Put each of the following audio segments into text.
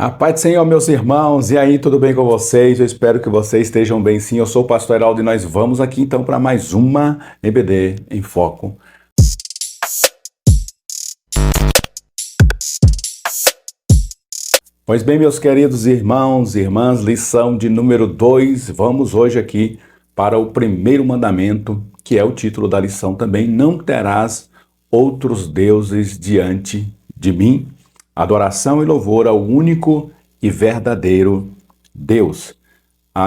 A paz do Senhor, meus irmãos, e aí, tudo bem com vocês? Eu espero que vocês estejam bem sim. Eu sou o pastor Heraldo e nós vamos aqui então para mais uma EBD em Foco. Pois bem, meus queridos irmãos e irmãs, lição de número 2, vamos hoje aqui para o primeiro mandamento, que é o título da lição também: não terás outros deuses diante de mim. Adoração e louvor ao único e verdadeiro Deus.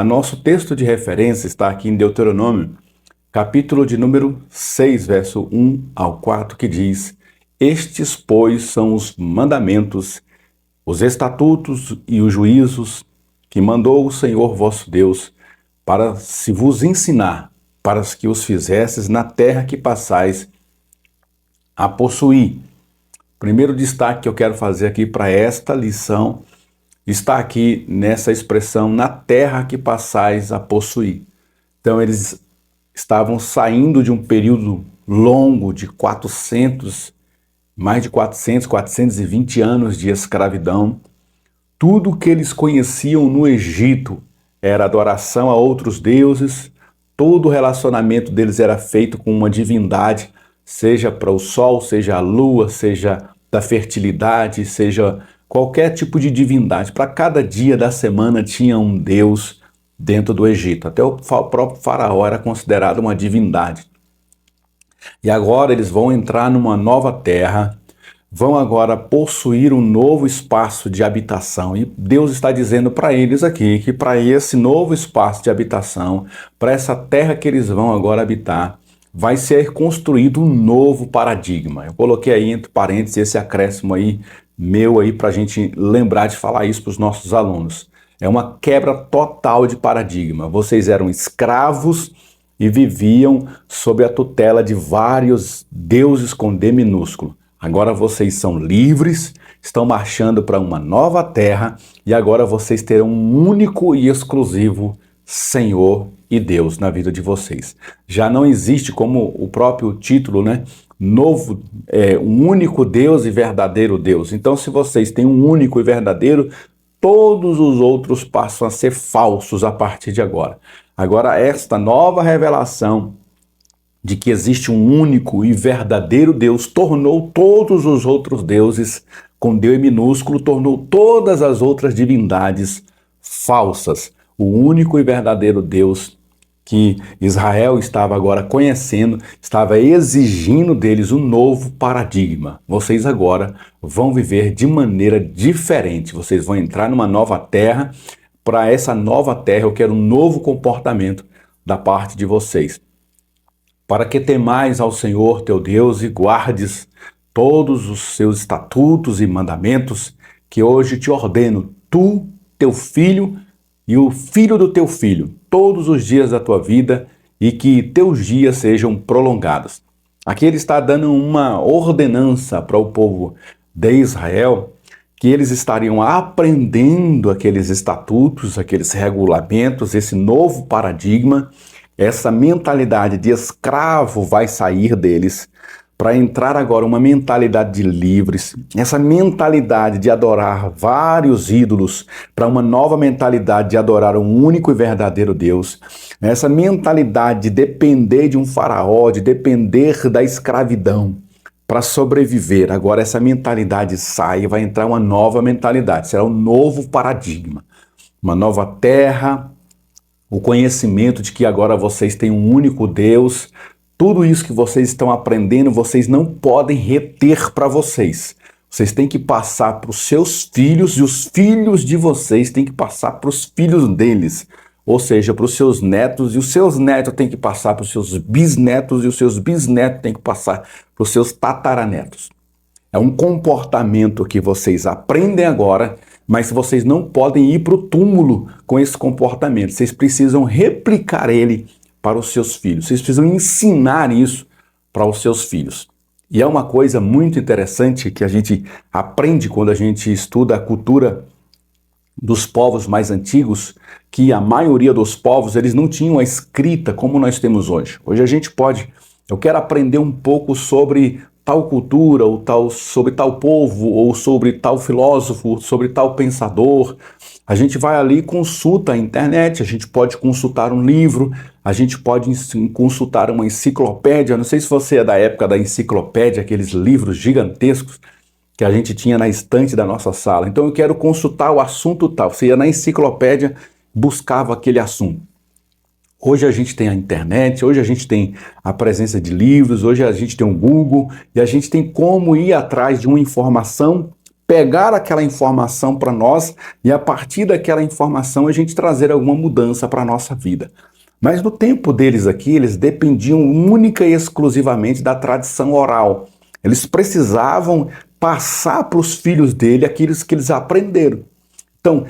Nosso texto de referência está aqui em Deuteronômio, capítulo de número 6, verso 1 ao 4, que diz: estes, pois, são os mandamentos, os estatutos e os juízos que mandou o Senhor vosso Deus para se vos ensinar, para que os fizesses na terra que passais a possuir. Primeiro destaque que eu quero fazer aqui para esta lição está aqui nessa expressão, na terra que passais a possuir. Então eles estavam saindo de um período longo de mais de 420 anos de escravidão. Tudo que eles conheciam no Egito era adoração a outros deuses, todo o relacionamento deles era feito com uma divindade, seja para o sol, seja a lua, seja da fertilidade, seja qualquer tipo de divindade. Para cada dia da semana tinha um deus dentro do Egito. Até o próprio faraó era considerado uma divindade. E agora eles vão entrar numa nova terra, vão agora possuir um novo espaço de habitação. E Deus está dizendo para eles aqui que para esse novo espaço de habitação, para essa terra que eles vão agora habitar, vai ser construído um novo paradigma. Eu coloquei aí entre parênteses esse acréscimo aí, meu aí, para a gente lembrar de falar isso para os nossos alunos. É uma quebra total de paradigma. Vocês eram escravos e viviam sob a tutela de vários deuses com D minúsculo. Agora vocês são livres, estão marchando para uma nova terra e agora vocês terão um único e exclusivo Senhor e Deus na vida de vocês. Já não existe, como o próprio título, novo, um único Deus e verdadeiro Deus. Então, se vocês têm um único e verdadeiro, todos os outros passam a ser falsos a partir de agora. Agora, esta nova revelação de que existe um único e verdadeiro Deus tornou todos os outros deuses, com D minúsculo, tornou todas as outras divindades falsas. O único e verdadeiro Deus que Israel estava agora conhecendo, estava exigindo deles um novo paradigma. Vocês agora vão viver de maneira diferente. Vocês vão entrar numa nova terra. Para essa nova terra eu quero um novo comportamento da parte de vocês. Para que temais ao Senhor teu Deus e guardes todos os seus estatutos e mandamentos que hoje te ordeno, tu, teu filho e o filho do teu filho, todos os dias da tua vida, e que teus dias sejam prolongados. Aqui ele está dando uma ordenança para o povo de Israel, que eles estariam aprendendo aqueles estatutos, aqueles regulamentos, esse novo paradigma. Essa mentalidade de escravo vai sair deles para entrar agora uma mentalidade de livres, essa mentalidade de adorar vários ídolos para uma nova mentalidade de adorar um único e verdadeiro Deus, essa mentalidade de depender de um faraó, de depender da escravidão para sobreviver. Agora essa mentalidade sai e vai entrar uma nova mentalidade, será um novo paradigma, uma nova terra, o conhecimento de que agora vocês têm um único Deus. Tudo isso que vocês estão aprendendo, vocês não podem reter para vocês. Vocês têm que passar para os seus filhos e os filhos de vocês têm que passar para os filhos deles. Ou seja, para os seus netos e os seus netos têm que passar para os seus bisnetos e os seus bisnetos têm que passar para os seus tataranetos. É um comportamento que vocês aprendem agora, mas vocês não podem ir para o túmulo com esse comportamento. Vocês precisam replicar ele para os seus filhos. Vocês precisam ensinar isso para os seus filhos. E é uma coisa muito interessante que a gente aprende quando a gente estuda a cultura dos povos mais antigos, que a maioria dos povos, eles não tinham a escrita como nós temos hoje. Hoje a gente pode, eu quero aprender um pouco sobre tal cultura, ou sobre tal povo, ou sobre tal filósofo, sobre tal pensador. A gente vai ali e consulta a internet, a gente pode consultar um livro, a gente pode consultar uma enciclopédia. Não sei se você é da época da enciclopédia, aqueles livros gigantescos que a gente tinha na estante da nossa sala. Então eu quero consultar o assunto tal. Você ia na enciclopédia, buscava aquele assunto. Hoje a gente tem a internet, hoje a gente tem a presença de livros, hoje a gente tem o Google e a gente tem como ir atrás de uma informação, pegar aquela informação para nós e a partir daquela informação a gente trazer alguma mudança para a nossa vida. Mas no tempo deles aqui, eles dependiam única e exclusivamente da tradição oral. Eles precisavam passar para os filhos dele aquilo que eles aprenderam. Então,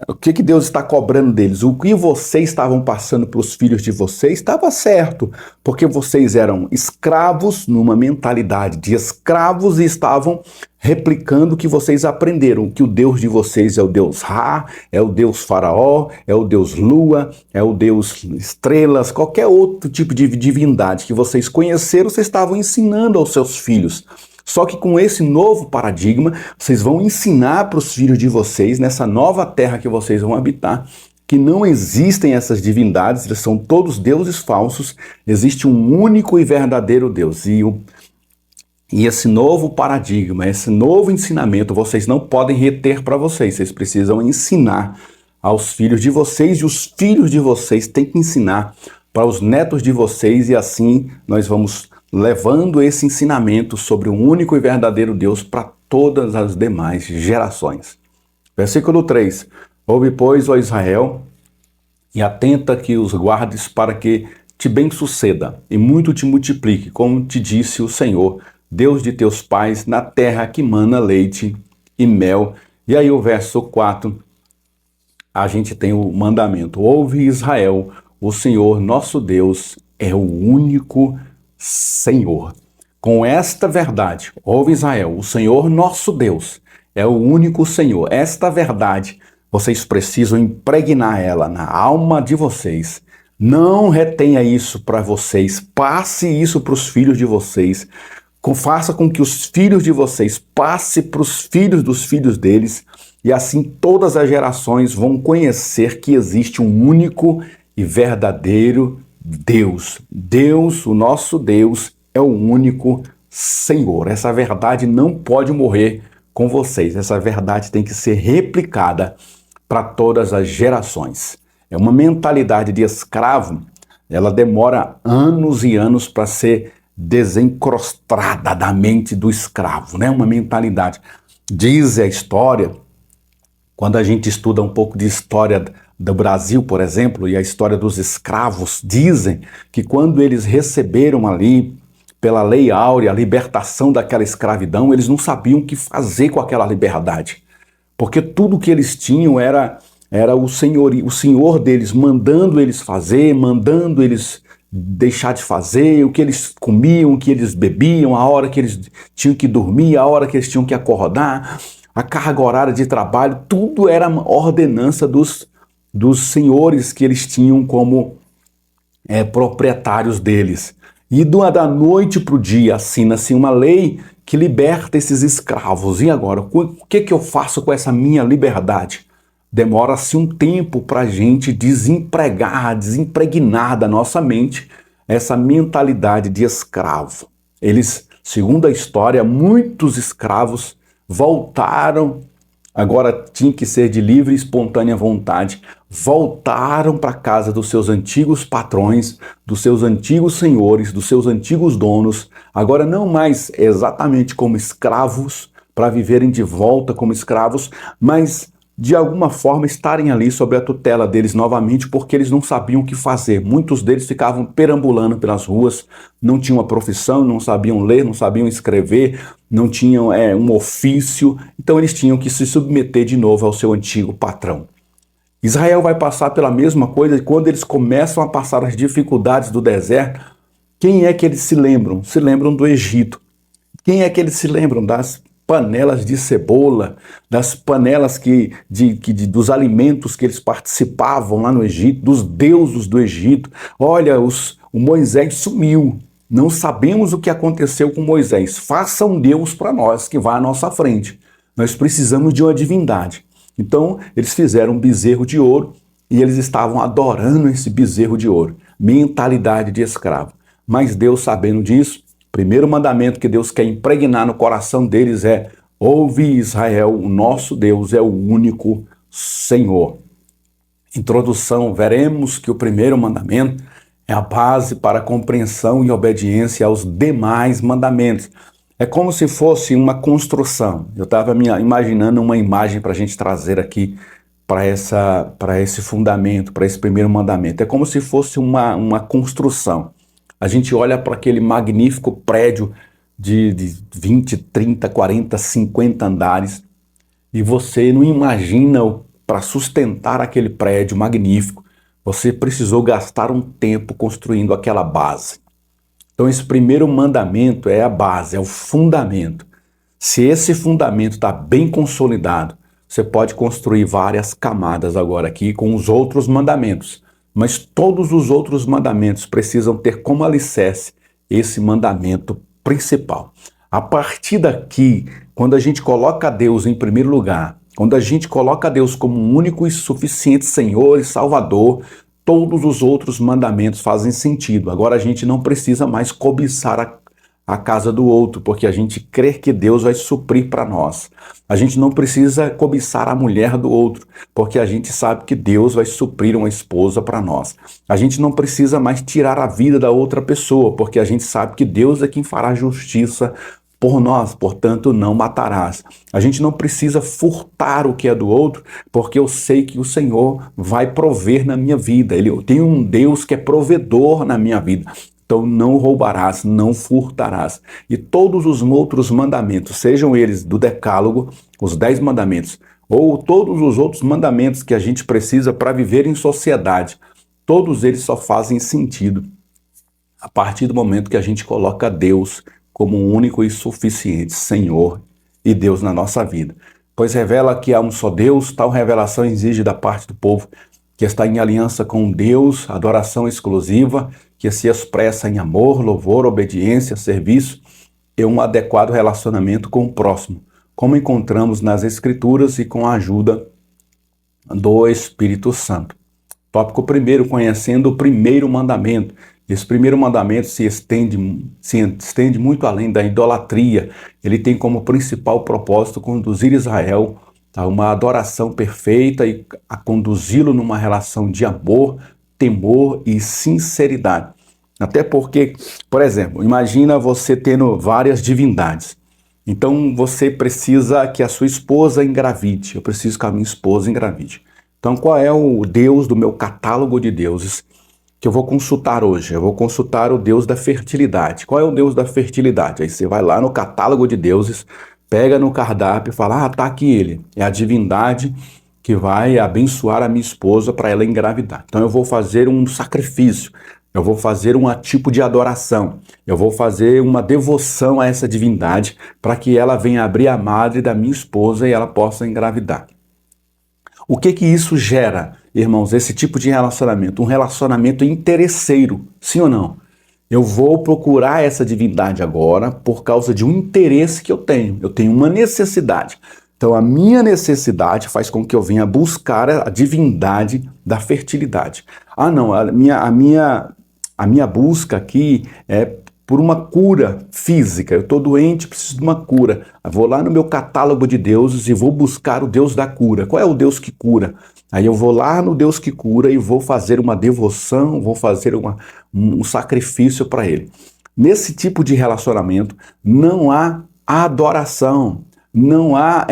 o que Deus está cobrando deles? O que vocês estavam passando para os filhos de vocês estava certo, porque vocês eram escravos numa mentalidade de escravos e estavam replicando o que vocês aprenderam, que o Deus de vocês é o Deus Ra, é o Deus Faraó, é o Deus Lua, é o Deus Estrelas, qualquer outro tipo de divindade que vocês conheceram, vocês estavam ensinando aos seus filhos. Só que com esse novo paradigma, vocês vão ensinar para os filhos de vocês, nessa nova terra que vocês vão habitar, que não existem essas divindades, eles são todos deuses falsos, existe um único e verdadeiro Deus. E esse novo paradigma, esse novo ensinamento, vocês não podem reter para vocês, vocês precisam ensinar aos filhos de vocês e os filhos de vocês têm que ensinar para os netos de vocês e assim nós vamos levando esse ensinamento sobre um único e verdadeiro Deus para todas as demais gerações. Versículo 3. Ouve, pois, ó Israel, e atenta que os guardes para que te bem suceda e muito te multiplique, como te disse o Senhor, Deus de teus pais, na terra que mana leite e mel. E aí o verso 4, a gente tem o mandamento. Ouve, Israel, o Senhor nosso Deus é o único Senhor. Com esta verdade, ouve Israel, o Senhor nosso Deus é o único Senhor. Esta verdade, vocês precisam impregnar ela na alma de vocês. Não retenha isso para vocês, passe isso para os filhos de vocês. Faça com que os filhos de vocês passe para os filhos dos filhos deles e assim todas as gerações vão conhecer que existe um único e verdadeiro Deus. Deus, o nosso Deus, é o único Senhor. Essa verdade não pode morrer com vocês. Essa verdade tem que ser replicada para todas as gerações. É uma mentalidade de escravo, ela demora anos e anos para ser desencrostada da mente do escravo, né? Uma mentalidade. Diz a história, quando a gente estuda um pouco de história do Brasil, por exemplo, e a história dos escravos, dizem que quando eles receberam ali, pela Lei Áurea, a libertação daquela escravidão, eles não sabiam o que fazer com aquela liberdade. Porque tudo que eles tinham era o senhor deles mandando eles fazer, mandando eles deixar de fazer, o que eles comiam, o que eles bebiam, a hora que eles tinham que dormir, a hora que eles tinham que acordar, a carga horária de trabalho, tudo era ordenança dos senhores que eles tinham como proprietários deles. E da noite para o dia assina-se uma lei que liberta esses escravos. E agora, o que eu faço com essa minha liberdade? Demora-se um tempo para a gente desempregnar da nossa mente essa mentalidade de escravo. Eles, segundo a história, muitos escravos voltaram, agora tinha que ser de livre e espontânea vontade, voltaram para a casa dos seus antigos patrões, dos seus antigos senhores, dos seus antigos donos, agora não mais exatamente como escravos, para viverem de volta como escravos, mas de alguma forma estarem ali sob a tutela deles novamente, porque eles não sabiam o que fazer. Muitos deles ficavam perambulando pelas ruas, não tinham uma profissão, não sabiam ler, não sabiam escrever, não tinham um ofício, então eles tinham que se submeter de novo ao seu antigo patrão. Israel vai passar pela mesma coisa e quando eles começam a passar as dificuldades do deserto, quem é que eles se lembram? Se lembram do Egito. Quem é que eles se lembram? Das panelas de cebola, das panelas dos alimentos que eles participavam lá no Egito, dos deuses do Egito. Olha, o Moisés sumiu, não sabemos o que aconteceu com Moisés. Faça um Deus para nós que vá à nossa frente. Nós precisamos de uma divindade. Então, eles fizeram um bezerro de ouro e eles estavam adorando esse bezerro de ouro. Mentalidade de escravo. Mas Deus, sabendo disso, o primeiro mandamento que Deus quer impregnar no coração deles é: ouve, Israel, o nosso Deus é o único Senhor. Introdução: veremos que o primeiro mandamento é a base para a compreensão e obediência aos demais mandamentos. É como se fosse uma construção. Eu estava me imaginando uma imagem para a gente trazer aqui para esse fundamento, para esse primeiro mandamento. É como se fosse uma construção. A gente olha para aquele magnífico prédio de 20, 30, 40, 50 andares e você não imagina, para sustentar aquele prédio magnífico, você precisou gastar um tempo construindo aquela base. Então esse primeiro mandamento é a base, é o fundamento. Se esse fundamento está bem consolidado, você pode construir várias camadas agora aqui com os outros mandamentos. Mas todos os outros mandamentos precisam ter como alicerce esse mandamento principal. A partir daqui, quando a gente coloca Deus em primeiro lugar, quando a gente coloca Deus como um único e suficiente Senhor e Salvador, todos os outros mandamentos fazem sentido. Agora a gente não precisa mais cobiçar a casa do outro, porque a gente crê que Deus vai suprir para nós. A gente não precisa cobiçar a mulher do outro, porque a gente sabe que Deus vai suprir uma esposa para nós. A gente não precisa mais tirar a vida da outra pessoa, porque a gente sabe que Deus é quem fará justiça por nós, portanto não matarás. A gente não precisa furtar o que é do outro, porque eu sei que o Senhor vai prover na minha vida. Eu tenho um Deus que é provedor na minha vida. Então não roubarás, não furtarás. E todos os outros mandamentos, sejam eles do decálogo, os 10 mandamentos, ou todos os outros mandamentos que a gente precisa para viver em sociedade, todos eles só fazem sentido a partir do momento que a gente coloca Deus como um único e suficiente Senhor e Deus na nossa vida. Pois revela que há um só Deus, tal revelação exige da parte do povo que está em aliança com Deus, adoração exclusiva, que se expressa em amor, louvor, obediência, serviço e um adequado relacionamento com o próximo, como encontramos nas Escrituras e com a ajuda do Espírito Santo. Tópico primeiro, conhecendo o primeiro mandamento. Esse primeiro mandamento se estende muito além da idolatria. Ele tem como principal propósito conduzir Israel a uma adoração perfeita e a conduzi-lo numa relação de amor, temor e sinceridade. Até porque, por exemplo, imagina você tendo várias divindades. Então você precisa que a sua esposa engravide. Eu preciso que a minha esposa engravide. Então qual é o Deus do meu catálogo de deuses que eu vou consultar hoje? Eu vou consultar o Deus da fertilidade. Qual é o Deus da fertilidade? Aí você vai lá no catálogo de deuses, pega no cardápio e fala: tá aqui ele. É a divindade que vai abençoar a minha esposa para ela engravidar. Então eu vou fazer um sacrifício, eu vou fazer um tipo de adoração, eu vou fazer uma devoção a essa divindade para que ela venha abrir a madre da minha esposa e ela possa engravidar. O que isso gera, irmãos, esse tipo de relacionamento? Um relacionamento interesseiro, sim ou não? Eu vou procurar essa divindade agora por causa de um interesse que eu tenho. Eu tenho uma necessidade. Então a minha necessidade faz com que eu venha buscar a divindade da fertilidade. Ah não, a minha busca aqui é por uma cura física. Eu estou doente, preciso de uma cura. Eu vou lá no meu catálogo de deuses e vou buscar o Deus da cura. Qual é o Deus que cura? Aí eu vou lá no Deus que cura e vou fazer uma devoção, vou fazer um sacrifício para ele. Nesse tipo de relacionamento não há adoração, não há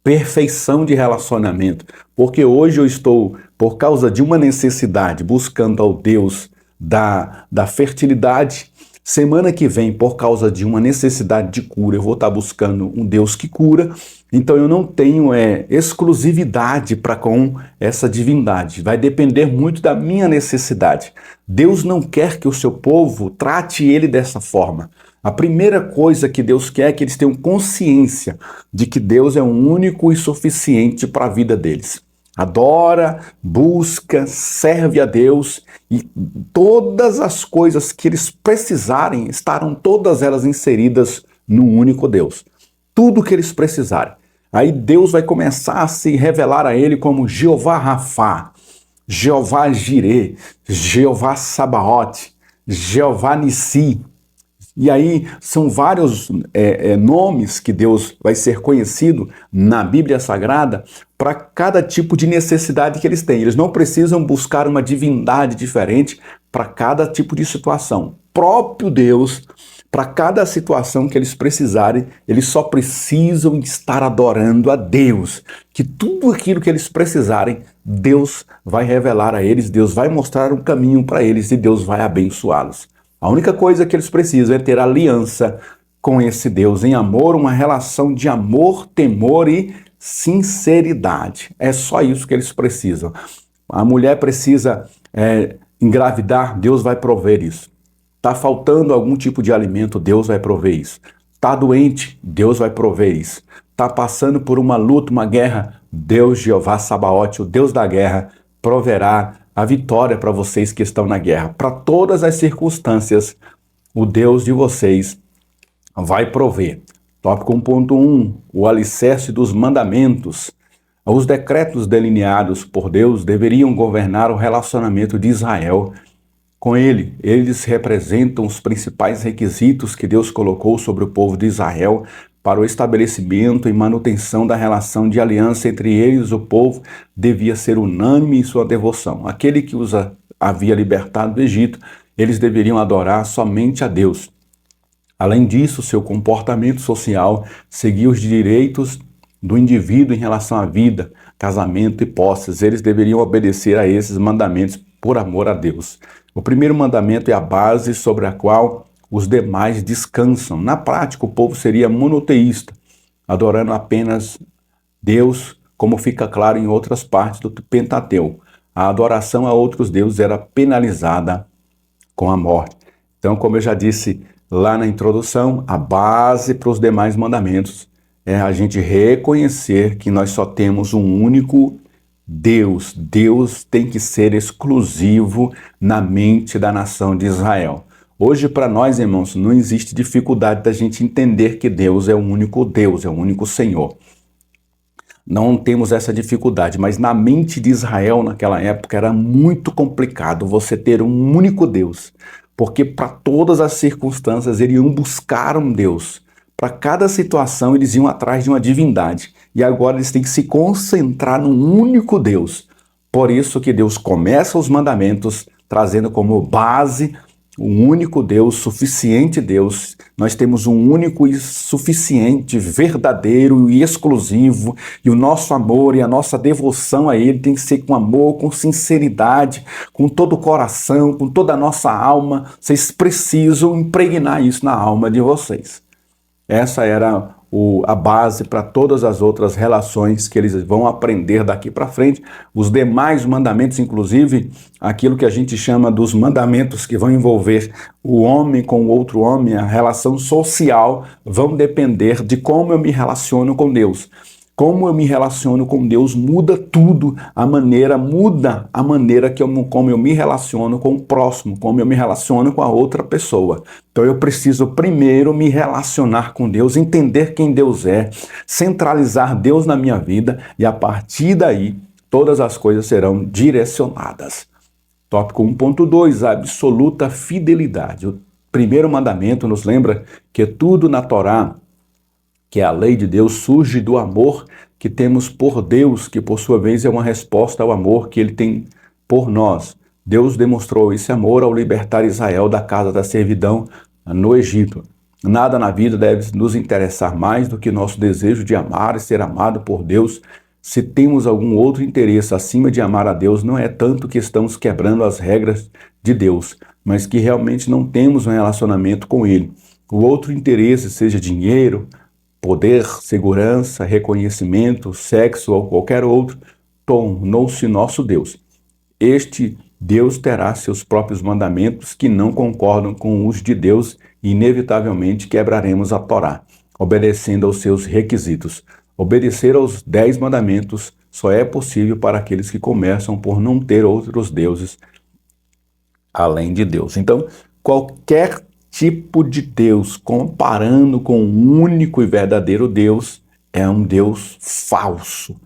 perfeição de relacionamento. Porque hoje eu estou, por causa de uma necessidade, buscando ao Deus da fertilidade. Semana que vem, por causa de uma necessidade de cura, eu vou estar buscando um Deus que cura. Então eu não tenho exclusividade para com essa divindade. Vai depender muito da minha necessidade. Deus não quer que o seu povo trate ele dessa forma. A primeira coisa que Deus quer é que eles tenham consciência de que Deus é o único e suficiente para a vida deles. adora, busca, serve a Deus e todas as coisas que eles precisarem estarão todas elas inseridas num único Deus. Tudo que eles precisarem. Aí Deus vai começar a se revelar a ele como Jeová Rafá, Jeová Jirê, Jeová Sabaote, Jeová Nissi. E aí são vários nomes que Deus vai ser conhecido na Bíblia Sagrada para cada tipo de necessidade que eles têm. Eles não precisam buscar uma divindade diferente para cada tipo de situação. Próprio Deus, para cada situação que eles precisarem, eles só precisam estar adorando a Deus. Que tudo aquilo que eles precisarem, Deus vai revelar a eles, Deus vai mostrar um caminho para eles e Deus vai abençoá-los. A única coisa que eles precisam é ter aliança com esse Deus em amor, uma relação de amor, temor e sinceridade. É só isso que eles precisam. A mulher precisa engravidar, Deus vai prover isso. Está faltando algum tipo de alimento, Deus vai prover isso. Está doente, Deus vai prover isso. Está passando por uma luta, uma guerra, Deus, Jeová Sabaote, o Deus da guerra, proverá a vitória para vocês que estão na guerra. Para todas as circunstâncias, o Deus de vocês vai prover. Tópico 1.1, o alicerce dos mandamentos. Os decretos delineados por Deus deveriam governar o relacionamento de Israel com ele. Eles representam os principais requisitos que Deus colocou sobre o povo de Israel para o estabelecimento e manutenção da relação de aliança entre eles. O povo devia ser unânime em sua devoção. Aquele que os havia libertado do Egito, eles deveriam adorar somente a Deus. Além disso, seu comportamento social seguia os direitos do indivíduo em relação à vida, casamento e posses. Eles deveriam obedecer a esses mandamentos por amor a Deus. O primeiro mandamento é a base sobre a qual os demais descansam. Na prática, o povo seria monoteísta, adorando apenas Deus, como fica claro em outras partes do Pentateuco. A adoração a outros deuses era penalizada com a morte. Então, como eu já disse lá na introdução, a base para os demais mandamentos é a gente reconhecer que nós só temos um único Deus. Deus tem que ser exclusivo na mente da nação de Israel. Hoje, para nós, irmãos, não existe dificuldade da gente entender que Deus é o único Deus, é o único Senhor. Não temos essa dificuldade, mas na mente de Israel, naquela época, era muito complicado você ter um único Deus, porque para todas as circunstâncias eles iam buscar um Deus. Para cada situação eles iam atrás de uma divindade. E agora eles têm que se concentrar num único Deus. Por isso que Deus começa os mandamentos trazendo como base um único Deus, suficiente Deus. Nós temos um único e suficiente, verdadeiro e exclusivo. E o nosso amor e a nossa devoção a Ele tem que ser com amor, com sinceridade, com todo o coração, com toda a nossa alma. Vocês precisam impregnar isso na alma de vocês. Essa era a base para todas as outras relações que eles vão aprender daqui para frente. Os demais mandamentos, inclusive aquilo que a gente chama dos mandamentos que vão envolver o homem com o outro homem, a relação social, vão depender de como eu me relaciono com Deus. Como eu me relaciono com Deus muda tudo, muda a maneira como eu me relaciono com o próximo, como eu me relaciono com a outra pessoa. Então eu preciso primeiro me relacionar com Deus, entender quem Deus é, centralizar Deus na minha vida e a partir daí todas as coisas serão direcionadas. Tópico 1.2, a absoluta fidelidade. O primeiro mandamento nos lembra que tudo na Torá, que a lei de Deus, surge do amor que temos por Deus, que por sua vez é uma resposta ao amor que Ele tem por nós. Deus demonstrou esse amor ao libertar Israel da casa da servidão no Egito. Nada na vida deve nos interessar mais do que nosso desejo de amar e ser amado por Deus. Se temos algum outro interesse acima de amar a Deus, não é tanto que estamos quebrando as regras de Deus, mas que realmente não temos um relacionamento com Ele. O outro interesse, seja dinheiro, poder, segurança, reconhecimento, sexo ou qualquer outro, tornou-se nosso Deus. Este Deus terá seus próprios mandamentos que não concordam com os de Deus e inevitavelmente quebraremos a Torá, obedecendo aos seus requisitos. Obedecer aos 10 mandamentos só é possível para aqueles que começam por não ter outros deuses além de Deus. Então, qualquer tipo de Deus comparando com o único e verdadeiro Deus é um Deus falso.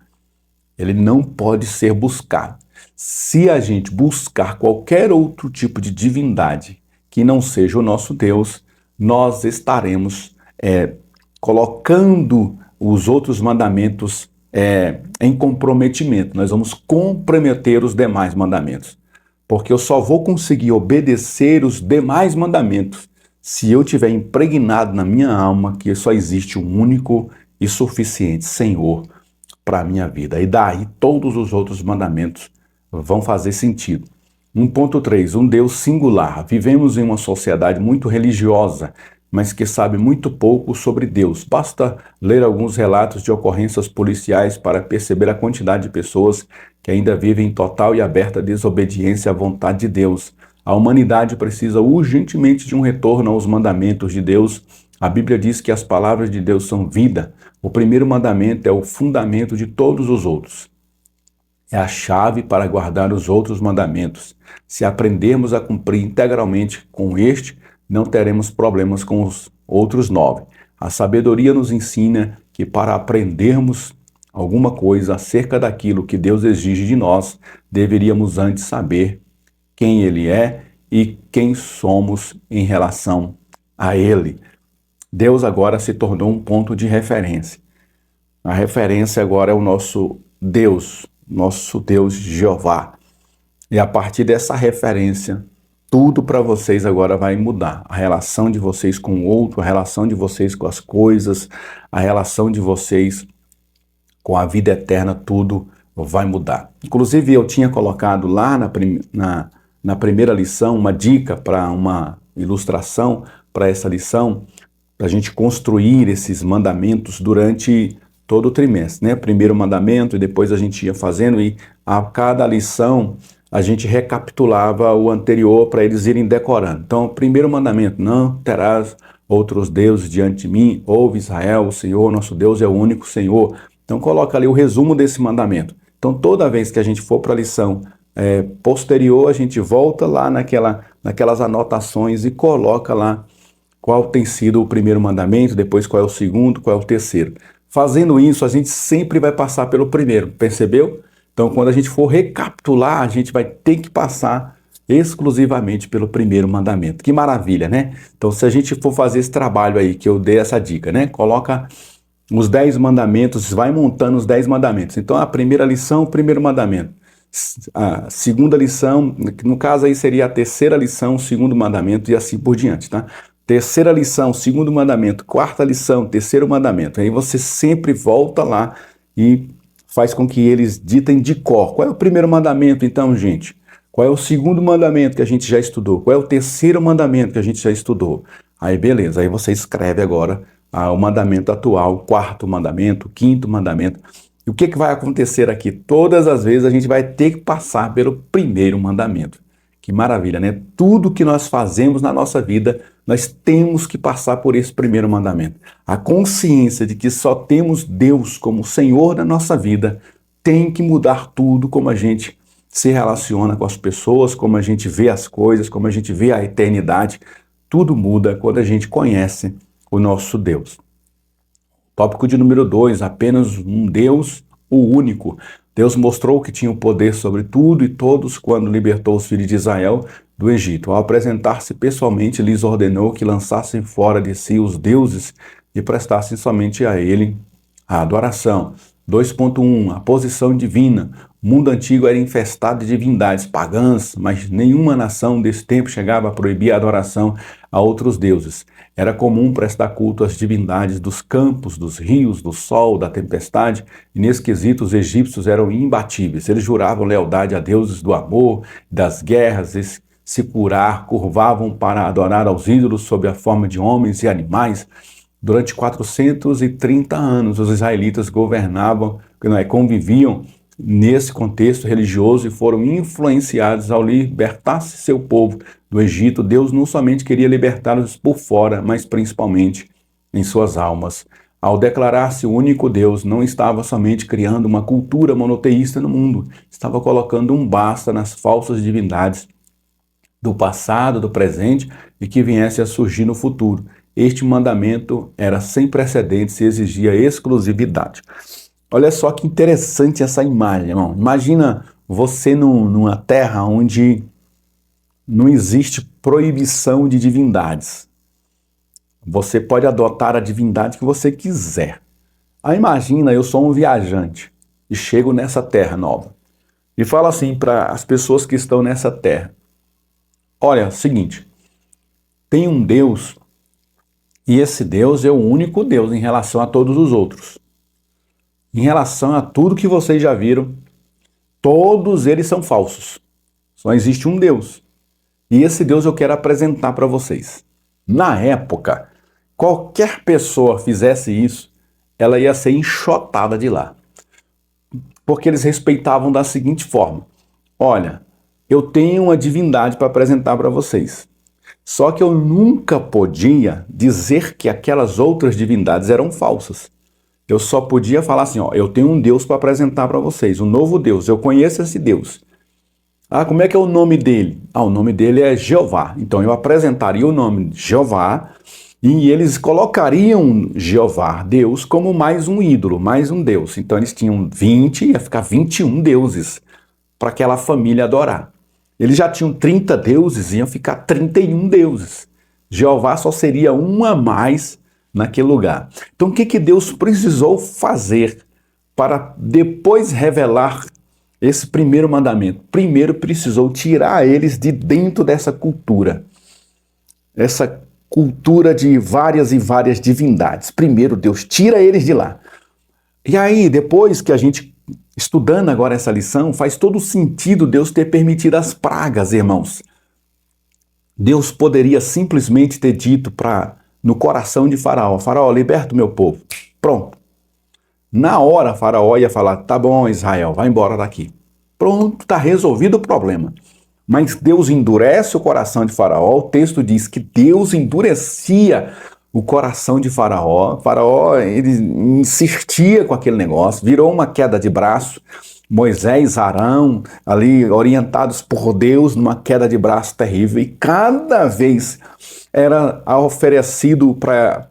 Ele não pode ser buscado. Se a gente buscar qualquer outro tipo de divindade que não seja o nosso Deus, nós estaremos colocando os outros mandamentos em comprometimento. Nós vamos comprometer os demais mandamentos. Porque eu só vou conseguir obedecer os demais mandamentos se eu tiver impregnado na minha alma que só existe um único e suficiente Senhor para a minha vida. E daí todos os outros mandamentos vão fazer sentido. 1.3. Um Deus singular. Vivemos em uma sociedade muito religiosa, mas que sabe muito pouco sobre Deus. Basta ler alguns relatos de ocorrências policiais para perceber a quantidade de pessoas que ainda vivem em total e aberta desobediência à vontade de Deus. A humanidade precisa urgentemente de um retorno aos mandamentos de Deus. A Bíblia diz que as palavras de Deus são vida. O primeiro mandamento é o fundamento de todos os outros. É a chave para guardar os outros mandamentos. Se aprendermos a cumprir integralmente com este, não teremos problemas com os outros 9. A sabedoria nos ensina que para aprendermos alguma coisa acerca daquilo que Deus exige de nós, deveríamos antes saber quem Ele é e quem somos em relação a Ele. Deus agora se tornou um ponto de referência. A referência agora é o nosso Deus Jeová. E a partir dessa referência, tudo para vocês agora vai mudar. A relação de vocês com o outro, a relação de vocês com as coisas, a relação de vocês com a vida eterna, tudo vai mudar. Inclusive, eu tinha colocado lá na primeira lição uma dica para uma ilustração para essa lição, para a gente construir esses mandamentos durante todo o trimestre, né? Primeiro mandamento e depois a gente ia fazendo e a cada lição a gente recapitulava o anterior para eles irem decorando. Então, primeiro mandamento, não terás outros deuses diante de mim, ouve Israel, o Senhor, nosso Deus é o único Senhor. Então, coloca ali o resumo desse mandamento. Então, toda vez que a gente for para a lição posterior, a gente volta lá naquelas anotações e coloca lá qual tem sido o primeiro mandamento, depois qual é o segundo, qual é o terceiro. Fazendo isso, a gente sempre vai passar pelo primeiro, percebeu? Então, quando a gente for recapitular, a gente vai ter que passar exclusivamente pelo primeiro mandamento. Que maravilha, né? Então, se a gente for fazer esse trabalho aí, que eu dei essa dica, né? Coloca os 10 mandamentos, vai montando os 10 mandamentos. Então, a primeira lição, o primeiro mandamento. A segunda lição, no caso aí seria a terceira lição, o segundo mandamento e assim por diante, tá? Terceira lição, segundo mandamento. Quarta lição, terceiro mandamento. Aí você sempre volta lá e faz com que eles ditem de cor. Qual é o primeiro mandamento, então, gente? Qual é o segundo mandamento que a gente já estudou? Qual é o terceiro mandamento que a gente já estudou? Aí, beleza. Aí você escreve agora o mandamento atual, o quarto mandamento, o quinto mandamento. E o que vai acontecer aqui? Todas as vezes a gente vai ter que passar pelo primeiro mandamento. Que maravilha, né? Tudo que nós fazemos na nossa vida, nós temos que passar por esse primeiro mandamento. A consciência de que só temos Deus como Senhor da nossa vida tem que mudar tudo, como a gente se relaciona com as pessoas, como a gente vê as coisas, como a gente vê a eternidade. Tudo muda quando a gente conhece o nosso Deus. Tópico de número 2, apenas um Deus, o único. Deus mostrou que tinha o poder sobre tudo e todos quando libertou os filhos de Israel do Egito. Ao apresentar-se pessoalmente, lhes ordenou que lançassem fora de si os deuses e prestassem somente a ele a adoração. 2.1. A posição divina. O mundo antigo era infestado de divindades pagãs, mas nenhuma nação desse tempo chegava a proibir a adoração a outros deuses. Era comum prestar culto às divindades dos campos, dos rios, do sol, da tempestade, e nesse quesito os egípcios eram imbatíveis. Eles juravam lealdade a deuses do amor, das guerras, se curar, curvavam para adorar aos ídolos sob a forma de homens e animais. Durante 430 anos, os israelitas governavam, conviviam nesse contexto religioso e foram influenciados ao libertar-se seu povo do Egito. Deus não somente queria libertá-los por fora, mas principalmente em suas almas. Ao declarar-se o único Deus, não estava somente criando uma cultura monoteísta no mundo, estava colocando um basta nas falsas divindades do passado, do presente e que viesse a surgir no futuro. Este mandamento era sem precedentes e exigia exclusividade. Olha só que interessante essa imagem, irmão. Imagina você numa terra onde não existe proibição de divindades. Você pode adotar a divindade que você quiser. Aí imagina, eu sou um viajante e chego nessa terra nova e falo assim para as pessoas que estão nessa terra: olha, é o seguinte, tem um Deus e esse Deus é o único Deus em relação a todos os outros. Em relação a tudo que vocês já viram, todos eles são falsos. Só existe um Deus. E esse Deus eu quero apresentar para vocês. Na época, qualquer pessoa fizesse isso, ela ia ser enxotada de lá. Porque eles respeitavam da seguinte forma: olha, eu tenho uma divindade para apresentar para vocês. Só que eu nunca podia dizer que aquelas outras divindades eram falsas. Eu só podia falar assim, ó, eu tenho um Deus para apresentar para vocês, um novo Deus, eu conheço esse Deus. Ah, como é que é o nome dele? Ah, o nome dele é Jeová. Então eu apresentaria o nome de Jeová e eles colocariam Jeová, Deus, como mais um ídolo, mais um Deus. Então eles tinham 20, ia ficar 21 deuses para aquela família adorar. Eles já tinham 30 deuses, iam ficar 31 deuses. Jeová só seria um a mais naquele lugar. Então o que Deus precisou fazer para depois revelar esse primeiro mandamento? Primeiro precisou tirar eles de dentro dessa cultura. Essa cultura de várias e várias divindades. Primeiro Deus tira eles de lá. E aí, depois que a gente, estudando agora essa lição, faz todo sentido Deus ter permitido as pragas, irmãos. Deus poderia simplesmente ter dito no coração de Faraó: Faraó, liberta o meu povo. Pronto. Na hora, Faraó ia falar: tá bom, Israel, vai embora daqui. Pronto, está resolvido o problema. Mas Deus endurece o coração de Faraó. O texto diz que Deus endurecia o coração de Faraó. Faraó, ele insistia com aquele negócio, virou uma queda de braço. Moisés, Arão, ali orientados por Deus numa queda de braço terrível. E cada vez era oferecido para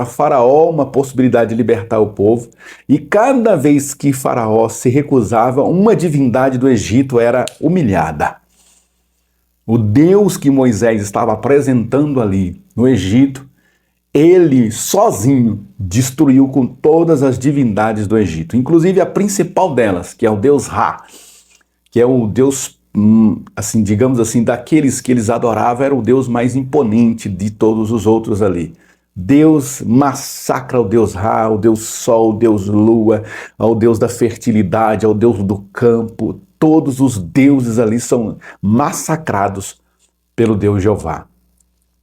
Faraó uma possibilidade de libertar o povo. E cada vez que Faraó se recusava, uma divindade do Egito era humilhada. O Deus que Moisés estava apresentando ali no Egito, ele sozinho destruiu com todas as divindades do Egito, inclusive a principal delas, que é o Deus Ra, que é o Deus, assim, digamos assim, daqueles que eles adoravam, era o Deus mais imponente de todos os outros ali. Deus massacra o Deus Ra, o Deus Sol, o Deus Lua, o Deus da fertilidade, o Deus do campo. Todos os deuses ali são massacrados pelo Deus Jeová.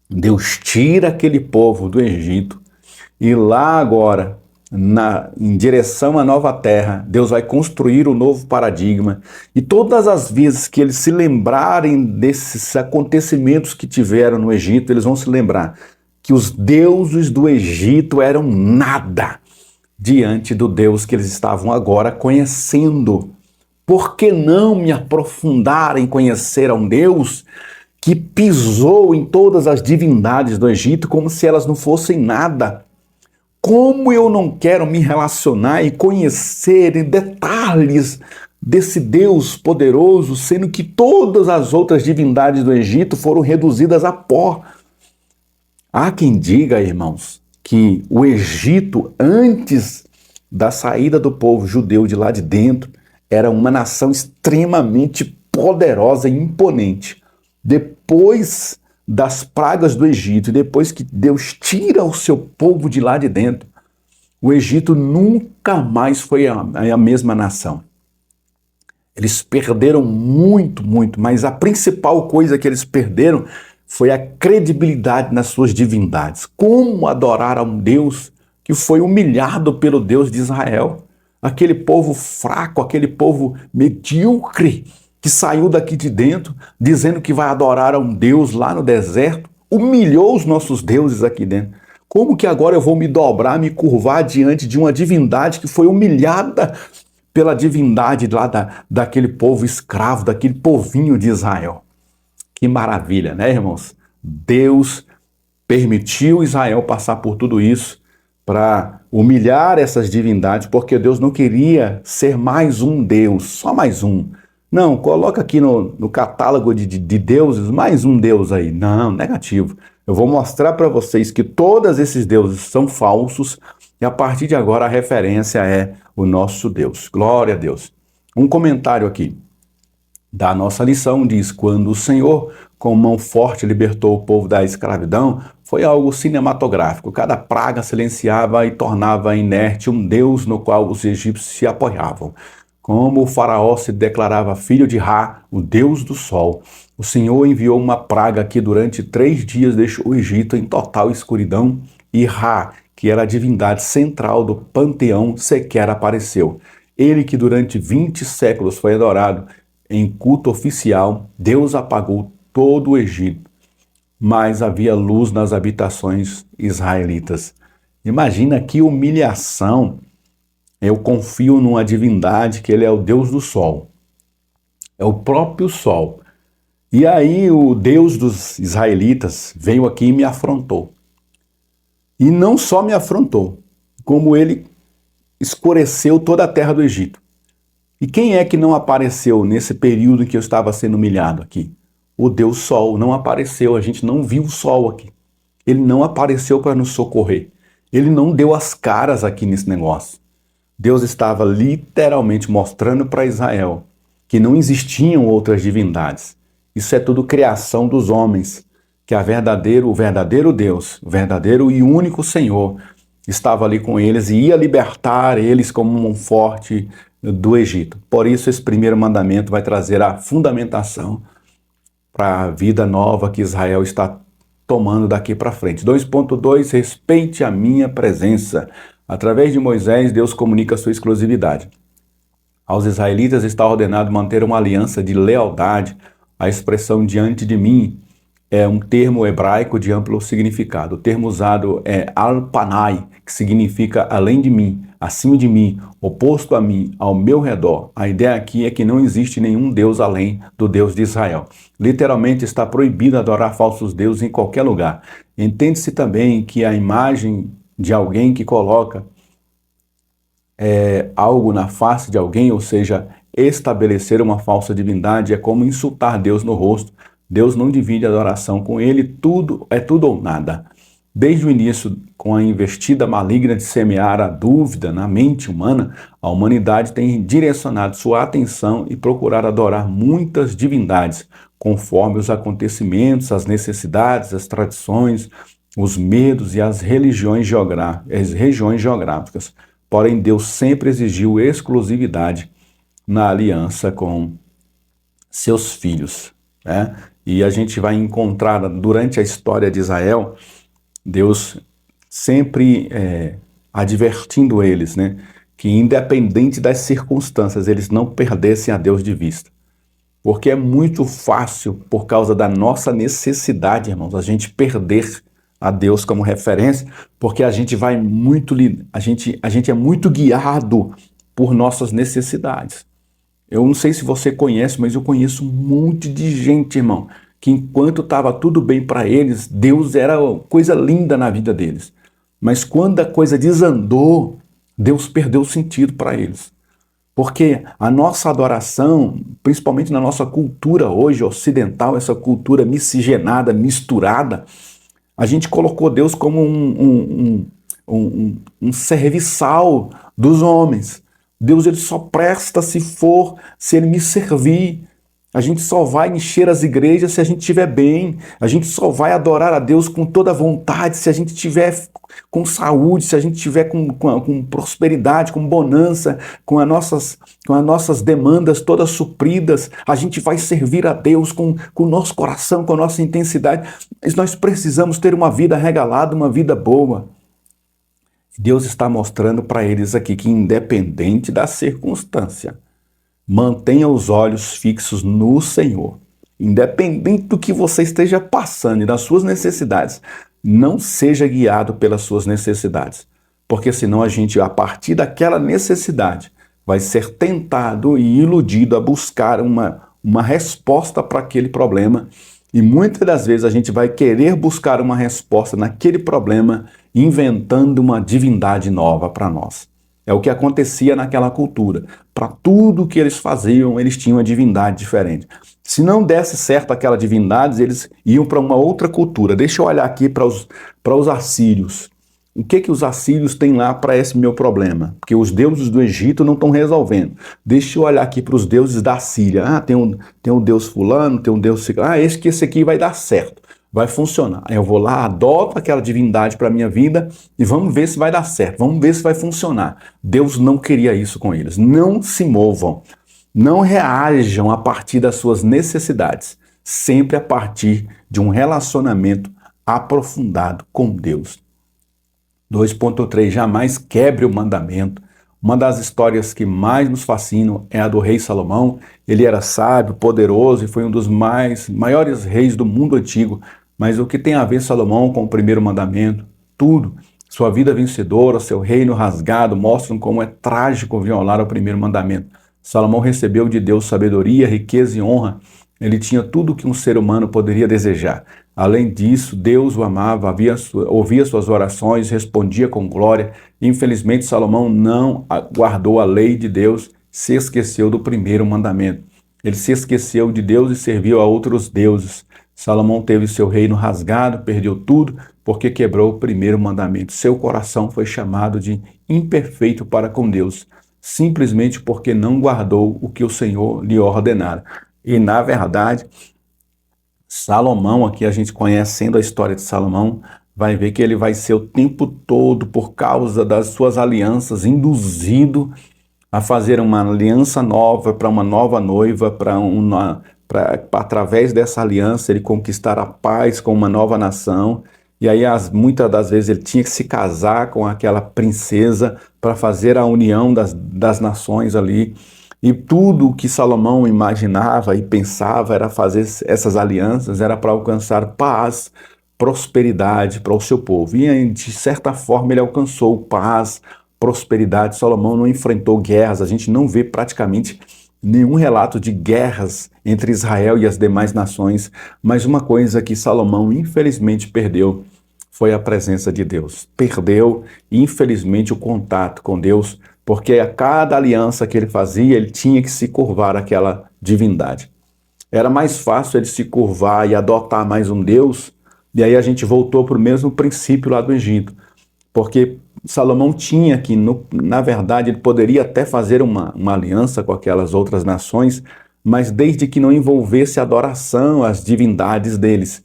Deus tira aquele povo do Egito e lá agora, em direção à nova terra, Deus vai construir um novo paradigma. E todas as vezes que eles se lembrarem desses acontecimentos que tiveram no Egito, eles vão se lembrar que os deuses do Egito eram nada diante do Deus que eles estavam agora conhecendo. Por que não me aprofundar em conhecer a um Deus que pisou em todas as divindades do Egito como se elas não fossem nada? Como eu não quero me relacionar e conhecer em detalhes desse Deus poderoso, sendo que todas as outras divindades do Egito foram reduzidas a pó? Há quem diga, irmãos, que o Egito, antes da saída do povo judeu de lá de dentro, era uma nação extremamente poderosa e imponente. Depois das pragas do Egito, e depois que Deus tira o seu povo de lá de dentro, o Egito nunca mais foi a mesma nação. Eles perderam muito, muito, mas a principal coisa que eles perderam foi a credibilidade nas suas divindades. Como adorar a um Deus que foi humilhado pelo Deus de Israel? Aquele povo fraco, aquele povo medíocre, que saiu daqui de dentro, dizendo que vai adorar a um Deus lá no deserto, humilhou os nossos deuses aqui dentro. Como que agora eu vou me dobrar, me curvar diante de uma divindade que foi humilhada pela divindade lá daquele povo escravo, daquele povinho de Israel? Que maravilha, né, irmãos? Deus permitiu Israel passar por tudo isso para humilhar essas divindades, porque Deus não queria ser mais um Deus, só mais um. Não, coloca aqui no catálogo de deuses mais um Deus aí. Não, negativo. Eu vou mostrar para vocês que todos esses deuses são falsos e a partir de agora a referência é o nosso Deus. Glória a Deus. Um comentário aqui da nossa lição diz: quando o Senhor, com mão forte, libertou o povo da escravidão, foi algo cinematográfico. Cada praga silenciava e tornava inerte um Deus no qual os egípcios se apoiavam. Como o faraó se declarava filho de Ra, o Deus do sol, o Senhor enviou uma praga que durante 3 dias deixou o Egito em total escuridão e Ra, que era a divindade central do panteão, sequer apareceu. Ele que durante 20 séculos foi adorado em culto oficial, Deus apagou todo o Egito, mas havia luz nas habitações israelitas. Imagina que humilhação. Eu confio numa divindade que ele é o Deus do sol, é o próprio sol. E aí o Deus dos israelitas veio aqui e me afrontou. E não só me afrontou, como ele escureceu toda a terra do Egito. E quem é que não apareceu nesse período em que eu estava sendo humilhado aqui? O Deus Sol não apareceu, a gente não viu o sol aqui. Ele não apareceu para nos socorrer. Ele não deu as caras aqui nesse negócio. Deus estava literalmente mostrando para Israel que não existiam outras divindades. Isso é tudo criação dos homens, que o verdadeiro Deus, o verdadeiro e único Senhor, estava ali com eles e ia libertar eles como um forte do Egito. Por isso esse primeiro mandamento vai trazer a fundamentação para a vida nova que Israel está tomando daqui para frente. 2.2, respeite a minha presença. Através de Moisés, Deus comunica a sua exclusividade. Aos israelitas está ordenado manter uma aliança de lealdade. A expressão diante de mim é um termo hebraico de amplo significado. O termo usado é al-panai, que significa além de mim, acima de mim, oposto a mim, ao meu redor. A ideia aqui é que não existe nenhum Deus além do Deus de Israel. Literalmente está proibido adorar falsos deuses em qualquer lugar. Entende-se também que a imagem de alguém que coloca algo na face de alguém, ou seja, estabelecer uma falsa divindade, é como insultar Deus no rosto. Deus não divide a adoração com ele, tudo é tudo ou nada. Desde o início, com a investida maligna de semear a dúvida na mente humana, a humanidade tem direcionado sua atenção e procurado adorar muitas divindades, conforme os acontecimentos, as necessidades, as tradições, os medos e as regiões geográficas. Porém, Deus sempre exigiu exclusividade na aliança com seus filhos, né? E a gente vai encontrar durante a história de Israel, Deus sempre advertindo eles, né, que independente das circunstâncias, eles não perdessem a Deus de vista. Porque é muito fácil, por causa da nossa necessidade, irmãos, a gente perder a Deus como referência, porque a gente vai muito, a gente é muito guiado por nossas necessidades. Eu não sei se você conhece, mas eu conheço um monte de gente, irmão, que enquanto estava tudo bem para eles, Deus era coisa linda na vida deles. Mas quando a coisa desandou, Deus perdeu o sentido para eles. Porque a nossa adoração, principalmente na nossa cultura hoje ocidental, essa cultura miscigenada, misturada, a gente colocou Deus como um serviçal dos homens. Deus ele só presta se ele me servir. A gente só vai encher as igrejas se a gente estiver bem. A gente só vai adorar a Deus com toda a vontade se a gente estiver com saúde, se a gente estiver com prosperidade, com bonança, com as nossas demandas todas supridas. A gente vai servir a Deus com o nosso coração, com a nossa intensidade. Mas nós precisamos ter uma vida regalada, uma vida boa. Deus está mostrando para eles aqui que independente da circunstância, mantenha os olhos fixos no Senhor. Independente do que você esteja passando e das suas necessidades, não seja guiado pelas suas necessidades, porque senão a gente, a partir daquela necessidade, vai ser tentado e iludido a buscar uma resposta para aquele problema. E muitas das vezes a gente vai querer buscar uma resposta naquele problema, inventando uma divindade nova para nós. É o que acontecia naquela cultura. Para tudo que eles faziam, eles tinham uma divindade diferente. Se não desse certo aquela divindade, eles iam para uma outra cultura. Deixa eu olhar aqui para os assírios. O que os assírios têm lá para esse meu problema? Porque os deuses do Egito não estão resolvendo. Deixa eu olhar aqui para os deuses da Síria. Ah, tem um deus fulano, tem um deus ciclano. Ah, esse aqui vai dar certo, vai funcionar. Aí eu vou lá, adoto aquela divindade para a minha vida e vamos ver se vai dar certo, vamos ver se vai funcionar. Deus não queria isso com eles. Não se movam, não reajam a partir das suas necessidades, sempre a partir de um relacionamento aprofundado com Deus. 2.3. Jamais quebre o mandamento. Uma das histórias que mais nos fascinam é a do rei Salomão. Ele era sábio, poderoso e foi um dos maiores reis do mundo antigo. Mas o que tem a ver Salomão com o primeiro mandamento? Tudo. Sua vida vencedora, seu reino rasgado mostram como é trágico violar o primeiro mandamento. Salomão recebeu de Deus sabedoria, riqueza e honra. Ele tinha tudo o que um ser humano poderia desejar. Além disso, Deus o amava, ouvia suas orações, respondia com glória. Infelizmente, Salomão não guardou a lei de Deus, se esqueceu do primeiro mandamento. Ele se esqueceu de Deus e serviu a outros deuses. Salomão teve seu reino rasgado, perdeu tudo, porque quebrou o primeiro mandamento. Seu coração foi chamado de imperfeito para com Deus, simplesmente porque não guardou o que o Senhor lhe ordenara. E, na verdade, Salomão, aqui a gente conhecendo a história de Salomão, vai ver que ele vai ser o tempo todo, por causa das suas alianças, induzido a fazer uma aliança nova para uma nova noiva, para através dessa aliança ele conquistar a paz com uma nova nação. E aí muitas das vezes ele tinha que se casar com aquela princesa para fazer a união das nações ali. E tudo o que Salomão imaginava e pensava era fazer essas alianças, era para alcançar paz, prosperidade para o seu povo. E de certa forma ele alcançou paz, prosperidade. Salomão não enfrentou guerras, a gente não vê praticamente nenhum relato de guerras entre Israel e as demais nações, mas uma coisa que Salomão infelizmente perdeu foi a presença de Deus. Perdeu, infelizmente, o contato com Deus, porque a cada aliança que ele fazia, ele tinha que se curvar àquela divindade. Era mais fácil ele se curvar e adotar mais um Deus, e aí a gente voltou para o mesmo princípio lá do Egito, porque Salomão tinha que, na verdade, ele poderia até fazer uma aliança com aquelas outras nações, mas desde que não envolvesse adoração às divindades deles.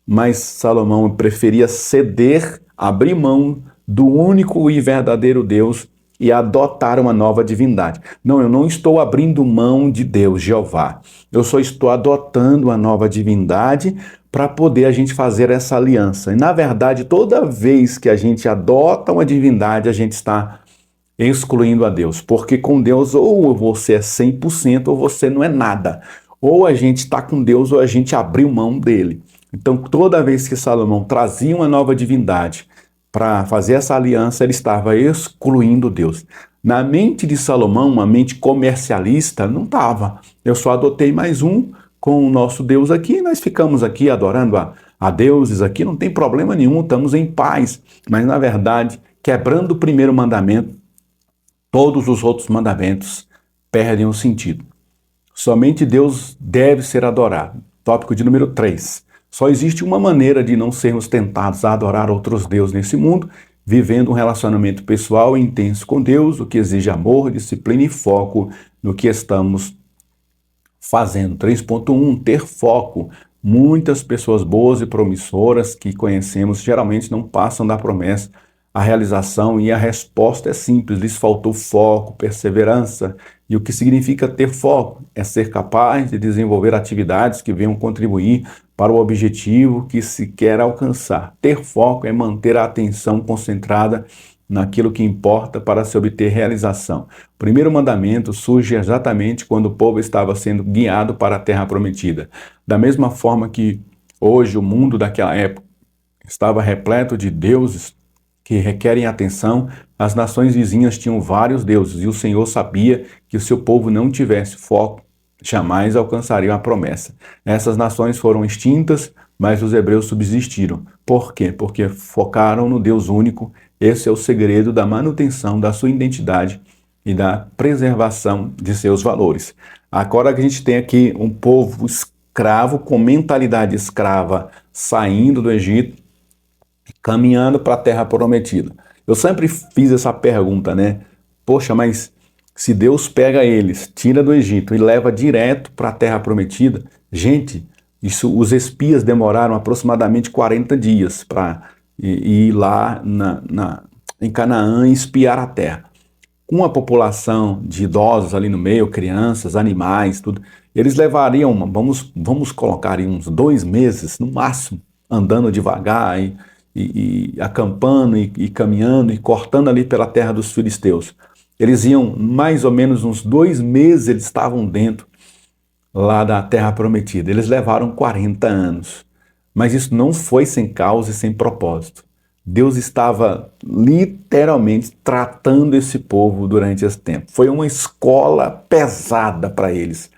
Mas Salomão preferia ceder, abrir mão do único e verdadeiro Deus e adotar uma nova divindade. Não, eu não estou abrindo mão de Deus, Jeová. Eu só estou adotando uma nova divindade para poder a gente fazer essa aliança. E, na verdade, toda vez que a gente adota uma divindade, a gente está excluindo a Deus. Porque com Deus, ou você é 100% ou você não é nada. Ou a gente está com Deus ou a gente abriu mão dele. Então, toda vez que Salomão trazia uma nova divindade para fazer essa aliança, ele estava excluindo Deus. Na mente de Salomão, uma mente comercialista, não estava. Eu só adotei mais um com o nosso Deus aqui, nós ficamos aqui adorando a deuses aqui, não tem problema nenhum, estamos em paz. Mas, na verdade, quebrando o primeiro mandamento, todos os outros mandamentos perdem o sentido. Somente Deus deve ser adorado. Tópico de número 3. Só existe uma maneira de não sermos tentados a adorar outros deuses nesse mundo, vivendo um relacionamento pessoal e intenso com Deus, o que exige amor, disciplina e foco no que estamos fazendo. 3.1. Ter foco. Muitas pessoas boas e promissoras que conhecemos geralmente não passam da promessa à realização, e a resposta é simples: lhes faltou foco, perseverança. E o que significa ter foco? É ser capaz de desenvolver atividades que venham contribuir para o objetivo que se quer alcançar. Ter foco é manter a atenção concentrada naquilo que importa para se obter realização. O primeiro mandamento surge exatamente quando o povo estava sendo guiado para a terra prometida. Da mesma forma que hoje o mundo daquela época estava repleto de deuses que requerem atenção. As nações vizinhas tinham vários deuses, e o Senhor sabia que o seu povo não tivesse foco, jamais alcançariam a promessa. Essas nações foram extintas, mas os hebreus subsistiram. Por quê? Porque focaram no Deus único. Esse é o segredo da manutenção da sua identidade e da preservação de seus valores. Agora que a gente tem aqui um povo escravo, com mentalidade escrava, saindo do Egito, caminhando para a terra prometida. Eu sempre fiz essa pergunta, né? Poxa, mas se Deus pega eles, tira do Egito e leva direto para a terra prometida, gente, os espias demoraram aproximadamente 40 dias para ir lá em Canaã e espiar a terra. Com a população de idosos ali no meio, crianças, animais, tudo, eles levariam, vamos colocar aí uns 2 meses, no máximo, andando devagar e acampando e caminhando e cortando ali pela terra dos filisteus. Eles iam mais ou menos uns 2 meses, eles estavam dentro lá da terra prometida. Eles levaram 40 anos. Mas isso não foi sem causa e sem propósito. Deus estava literalmente tratando esse povo durante esse tempo. Foi uma escola pesada para eles.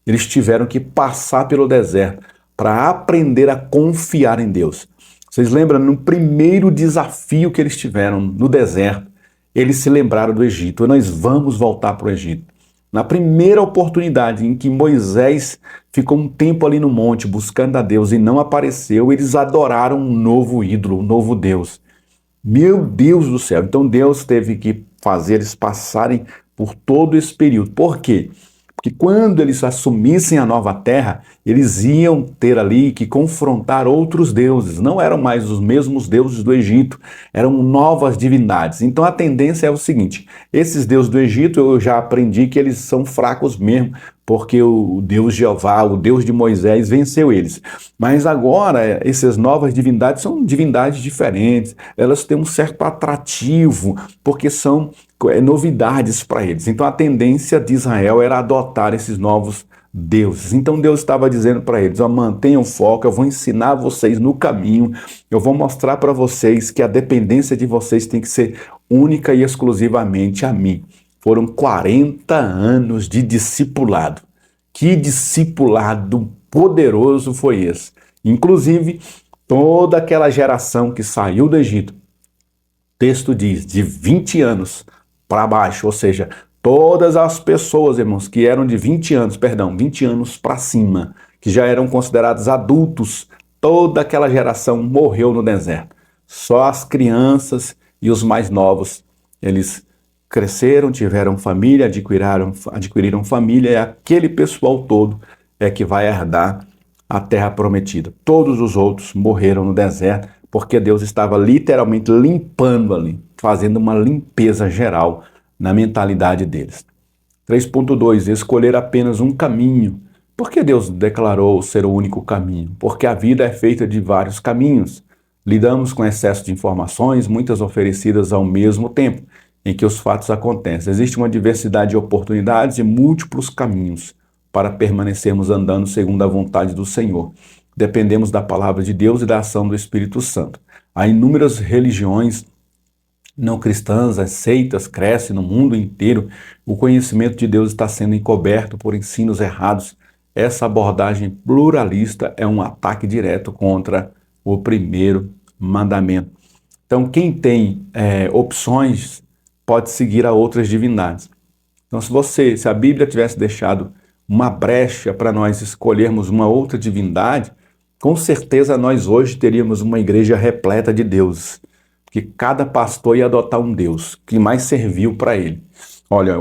Eles tiveram que passar pelo deserto para aprender a confiar em Deus. Vocês lembram, no primeiro desafio que eles tiveram no deserto, eles se lembraram do Egito. Nós vamos voltar para o Egito. Na primeira oportunidade em que Moisés ficou um tempo ali no monte buscando a Deus e não apareceu, eles adoraram um novo ídolo, um novo Deus. Meu Deus do céu! Então Deus teve que fazer eles passarem por todo esse período. Por quê? Porque quando eles assumissem a nova terra, eles iam ter ali que confrontar outros deuses. Não eram mais os mesmos deuses do Egito, eram novas divindades. Então a tendência é o seguinte: esses deuses do Egito eu já aprendi que eles são fracos mesmo, porque o Deus Jeová, o Deus de Moisés, venceu eles. Mas agora, essas novas divindades são divindades diferentes, elas têm um certo atrativo, porque são novidades para eles. Então a tendência de Israel era adotar esses novos deuses. Então Deus estava dizendo para eles: mantenham foco, eu vou ensinar vocês no caminho, eu vou mostrar para vocês que a dependência de vocês tem que ser única e exclusivamente a mim. Foram 40 anos de discipulado. Que discipulado poderoso foi esse? Inclusive, toda aquela geração que saiu do Egito, o texto diz, de 20 anos para baixo, ou seja, todas as pessoas, irmãos, que eram de 20 anos para cima, que já eram considerados adultos, toda aquela geração morreu no deserto. Só as crianças e os mais novos, eles cresceram, tiveram família, adquiriram família, e aquele pessoal todo é que vai herdar a terra prometida. Todos os outros morreram no deserto, porque Deus estava literalmente limpando ali, fazendo uma limpeza geral na mentalidade deles. 3.2, escolher apenas um caminho. Por que Deus declarou ser o único caminho? Porque a vida é feita de vários caminhos. Lidamos com excesso de informações, muitas oferecidas ao mesmo tempo em que os fatos acontecem. Existe uma diversidade de oportunidades e múltiplos caminhos para permanecermos andando segundo a vontade do Senhor. Dependemos da palavra de Deus e da ação do Espírito Santo. Há inúmeras religiões não cristãs, as seitas crescem no mundo inteiro. O conhecimento de Deus está sendo encoberto por ensinos errados. Essa abordagem pluralista é um ataque direto contra o primeiro mandamento. Então, quem tem opções pode seguir a outras divindades. Então, se a Bíblia tivesse deixado uma brecha para nós escolhermos uma outra divindade, com certeza nós hoje teríamos uma igreja repleta de deuses, que cada pastor ia adotar um deus que mais serviu para ele. Olha,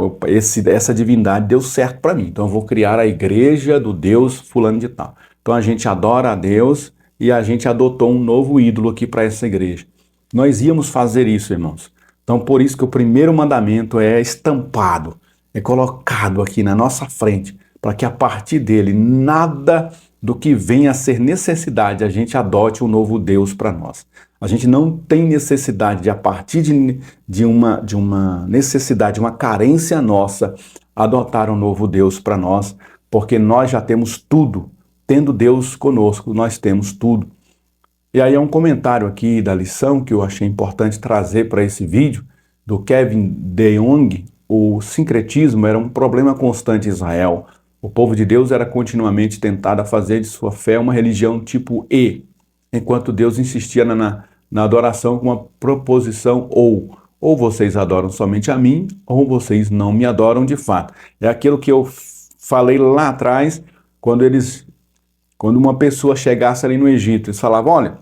essa divindade deu certo para mim, então eu vou criar a igreja do Deus fulano de tal. Então a gente adora a Deus e a gente adotou um novo ídolo aqui para essa igreja. Nós íamos fazer isso, irmãos. Então por isso que o primeiro mandamento é estampado, é colocado aqui na nossa frente, para que a partir dele nada do que venha a ser necessidade a gente adote um novo Deus para nós. A gente não tem necessidade de, a partir de uma necessidade, uma carência nossa, adotar um novo Deus para nós, porque nós já temos tudo. Tendo Deus conosco, nós temos tudo. E aí é um comentário aqui da lição que eu achei importante trazer para esse vídeo, do Kevin DeYoung. O sincretismo era um problema constante em Israel. O povo de Deus era continuamente tentado a fazer de sua fé uma religião tipo E, enquanto Deus insistia na adoração com uma proposição ou vocês adoram somente a mim, ou vocês não me adoram de fato. É aquilo que eu falei lá atrás, quando uma pessoa chegasse ali no Egito, eles falavam, olha,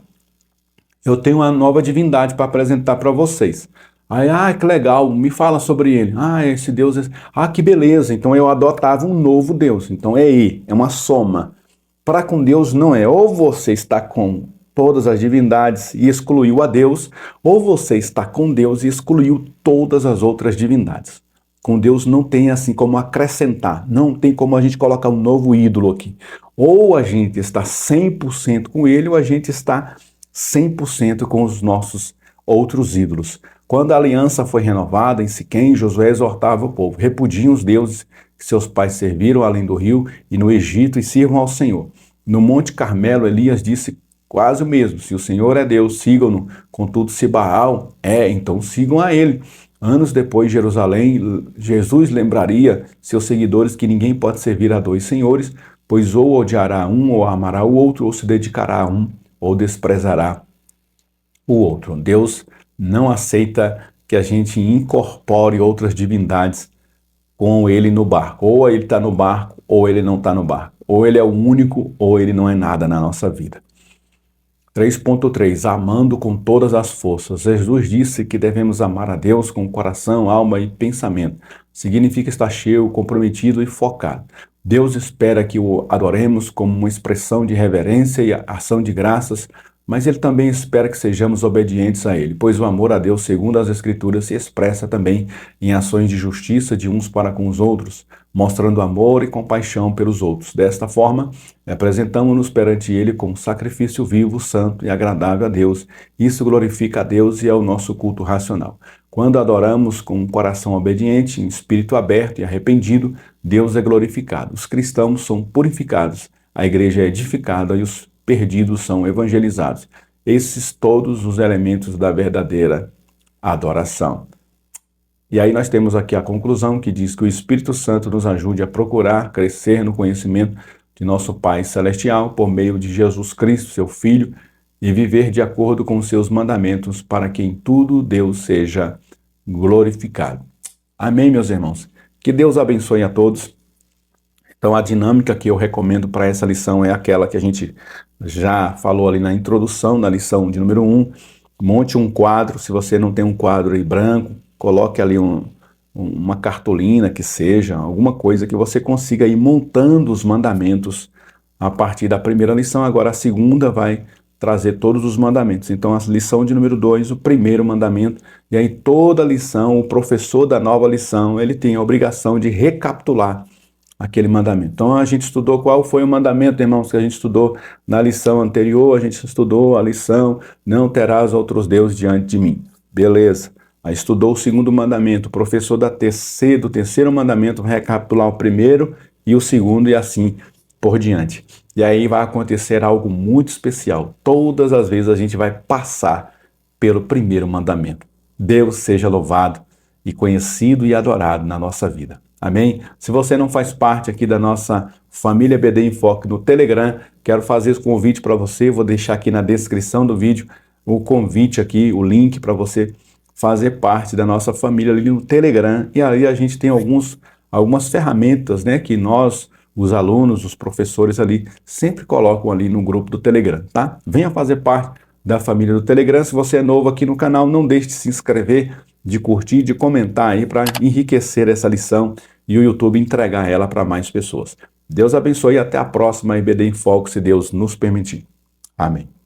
eu tenho uma nova divindade para apresentar para vocês. Aí, que legal, me fala sobre ele. Esse Deus, que beleza. Então eu adotava um novo Deus. Então é uma soma. Para com Deus não é, ou você está com todas as divindades e excluiu a Deus, ou você está com Deus e excluiu todas as outras divindades. Com Deus não tem assim como acrescentar, não tem como a gente colocar um novo ídolo aqui. Ou a gente está 100% com ele, ou a gente está 100% com os nossos outros ídolos. Quando a aliança foi renovada em Siquém, Josué exortava o povo: repudiem os deuses que seus pais serviram além do rio e no Egito e sirvam ao Senhor. No Monte Carmelo, Elias disse quase o mesmo: se o Senhor é Deus, sigam-no. Contudo, se Baal então sigam a ele. Anos depois, Jerusalém, Jesus lembraria seus seguidores que ninguém pode servir a dois senhores, pois ou odiará um ou amará o outro, ou se dedicará a um ou desprezará o outro. Deus não aceita que a gente incorpore outras divindades com ele no barco. Ou ele está no barco, ou ele não está no barco. Ou ele é o único, ou ele não é nada na nossa vida. 3.3. Amando com todas as forças. Jesus disse que devemos amar a Deus com coração, alma e pensamento. Significa estar cheio, comprometido e focado. Deus espera que o adoremos como uma expressão de reverência e ação de graças, mas Ele também espera que sejamos obedientes a Ele, pois o amor a Deus, segundo as Escrituras, se expressa também em ações de justiça de uns para com os outros, mostrando amor e compaixão pelos outros. Desta forma, apresentamos-nos perante Ele como sacrifício vivo, santo e agradável a Deus. Isso glorifica a Deus e é o nosso culto racional. Quando adoramos com um coração obediente, em espírito aberto e arrependido, Deus é glorificado. Os cristãos são purificados, a igreja é edificada e os perdidos são evangelizados. Esses todos os elementos da verdadeira adoração. E aí nós temos aqui a conclusão que diz que o Espírito Santo nos ajude a procurar crescer no conhecimento de nosso Pai Celestial por meio de Jesus Cristo, seu Filho, e viver de acordo com os seus mandamentos para que em tudo Deus seja glorificado. Amém, meus irmãos? Que Deus abençoe a todos. Então a dinâmica que eu recomendo para essa lição é aquela que a gente já falou ali na introdução da lição de número 1. Monte um quadro, se você não tem um quadro aí branco, coloque ali uma cartolina que seja, alguma coisa que você consiga ir montando os mandamentos a partir da primeira lição. Agora a segunda vai trazer todos os mandamentos. Então a lição de número 2, o primeiro mandamento, e aí toda lição, o professor da nova lição, ele tem a obrigação de recapitular aquele mandamento. Então a gente estudou qual foi o mandamento, irmãos, que a gente estudou na lição anterior. A gente estudou a lição: não terás outros deuses diante de mim. Beleza. Aí estudou o segundo mandamento. O professor do terceiro mandamento vai recapitular o primeiro e o segundo, e assim por diante. E aí vai acontecer algo muito especial. Todas as vezes a gente vai passar pelo primeiro mandamento. Deus seja louvado e conhecido e adorado na nossa vida. Amém? Se você não faz parte aqui da nossa família BD em Foco no Telegram, quero fazer esse convite para você. Vou deixar aqui na descrição do vídeo o convite aqui, o link para você fazer parte da nossa família ali no Telegram. E aí a gente tem algumas ferramentas, né, que nós, os alunos, os professores ali, sempre colocam ali no grupo do Telegram, tá? Venha fazer parte da família do Telegram. Se você é novo aqui no canal, não deixe de se inscrever, de curtir, de comentar aí para enriquecer essa lição e o YouTube entregar ela para mais pessoas. Deus abençoe e até a próxima IBD em Foco, se Deus nos permitir. Amém.